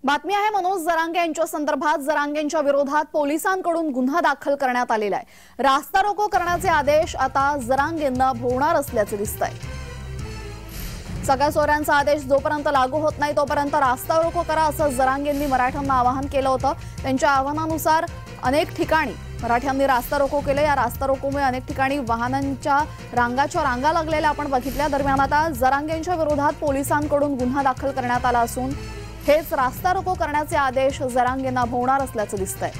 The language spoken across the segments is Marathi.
बातमी आहे मनोज जरांगे यांच्या संदर्भात जरांगेंच्या विरोधात पोलिसांकडून गुन्हा दाखल करण्यात आलेला आहे। रास्ता रोको करण्याचे आदेश आता जरांगेंना भोवणार असल्याचे दिसतंय। सगळ्या सोयऱ्यांचा आदेश जोपर्यंत लागू होत नाही तोपर्यंत रास्ता रोको करा असं जरांगेंनी मराठ्यांना आवाहन केलं होतं। त्यांच्या आवाहनानुसार अनेक ठिकाणी मराठ्यांनी रास्ता रोको केले। या रास्ता रोकोमुळे अनेक ठिकाणी वाहनांच्या रांगा लागलेल्या आपण बघितल्या। दरम्यान आता जरांगेंच्या विरोधात पोलिसांकडून गुन्हा दाखल करण्यात आला असून हेच रास्ता रोको करण्याचे आदेश जरांगेंना भोवणार असल्याचं दिसतंय।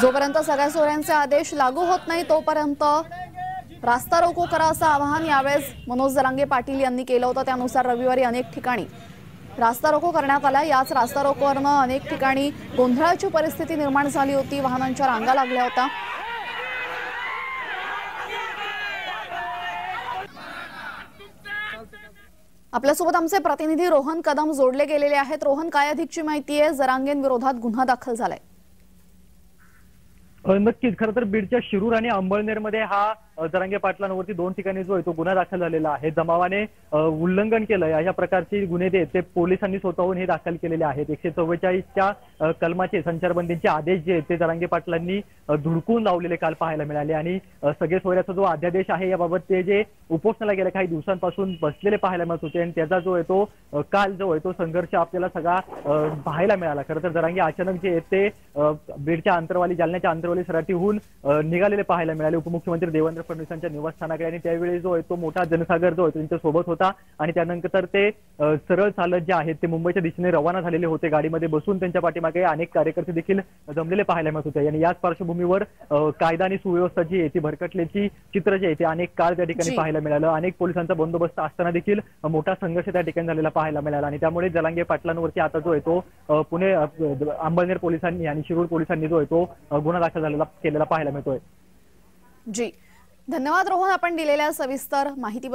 जोपर्यंत सगळ्या सोयऱ्यांचे आदेश लागू होत नाही तोपर्यंत रास्ता रोको करा असं आवाहन यावेळेस मनोज जरांगे पाटील यांनी केलं होतं। त्यानुसार रविवारी अनेक ठिकाणी रास्ता रोको करण्यात आला। याच रास्ता रोकोवरनं अनेक ठिकाणी गोंधळाची परिस्थिती निर्माण झाली होती। वाहनांच्या रांगा लागल्या होत्या। आपल्यासोबत आमचे प्रतिनिधी रोहन कदम जोडले गेलेले आहेत। रोहन, काय अधिकची माहिती आहे? जरांगेंविरोधात गुन्हा दाखल झालाय। नक्कीच, खरं तर बीडच्या शिरूर आणि अंबळनेरमध्ये हा जरांगे पाटलांवरती दोन ठिकाणी जो आहे तो गुन्हा दाखल झालेला आहे। जमावाने उल्लंघन केलं अशा प्रकारचे गुन्हे ते पोलिसांनी स्वतःहून हे दाखल केलेले आहेत। 144च्या कलमाचे संचारबंदीचे आदेश जे ते जरांगे पाटलांनी धुडकून लावलेले काल पाहायला मिळाले आणि सगळे सोयऱ्याचा जो अध्यादेश आहे याबाबत ते जे उपोषणाला गेल्या काही दिवसांपासून बसलेले पाहायला मिळत होते आणि त्याचा जो आहे तो काल जो आहे तो संघर्ष आपल्याला सगळा पाहायला मिळाला। खरं तर जरांगे अचानक जे ते बीडच्या अंतरवाली जालन्याच्या अंतरवाली सराटीहून निघालेले पाहायला मिळाले उपमुख्यमंत्री देवेंद्र फडणवीसांच्या निवासस्थानाकडे आणि त्यावेळी जो आहे तो मोठा जनसागर जो आहे त्यांच्या सोबत होता आणि त्यानंतर ते सरळ चालत जे आहेत ते मुंबईच्या दिशेने रवाना झालेले होते। गाडीमध्ये बसून त्यांच्या पाठीमागे अनेक कार्यकर्ते देखील जमलेले पाहायला मिळत होते आणि याच पार्श्वभूमीवर कायदा आणि सुव्यवस्था जी आहे ती भरकटल्याची चित्र जे आहे ते अनेक काळ त्या ठिकाणी पाहायला मिळालं। अनेक पोलिसांचा बंदोबस्त असताना देखील मोठा संघर्ष त्या ठिकाणी झालेला पाहायला मिळाला आणि त्यामुळे जरांगे पाटलांवरती आता जो आहे तो पुणे अंबळनेर पोलिसांनी आणि शिरूर पोलिसांनी जो आहे तो गुन्हा दाखल केलेला पाहायला मिळतोय। जी, धन्यवाद रोहन, आपण दिलेल्या सविस्तर माहिती।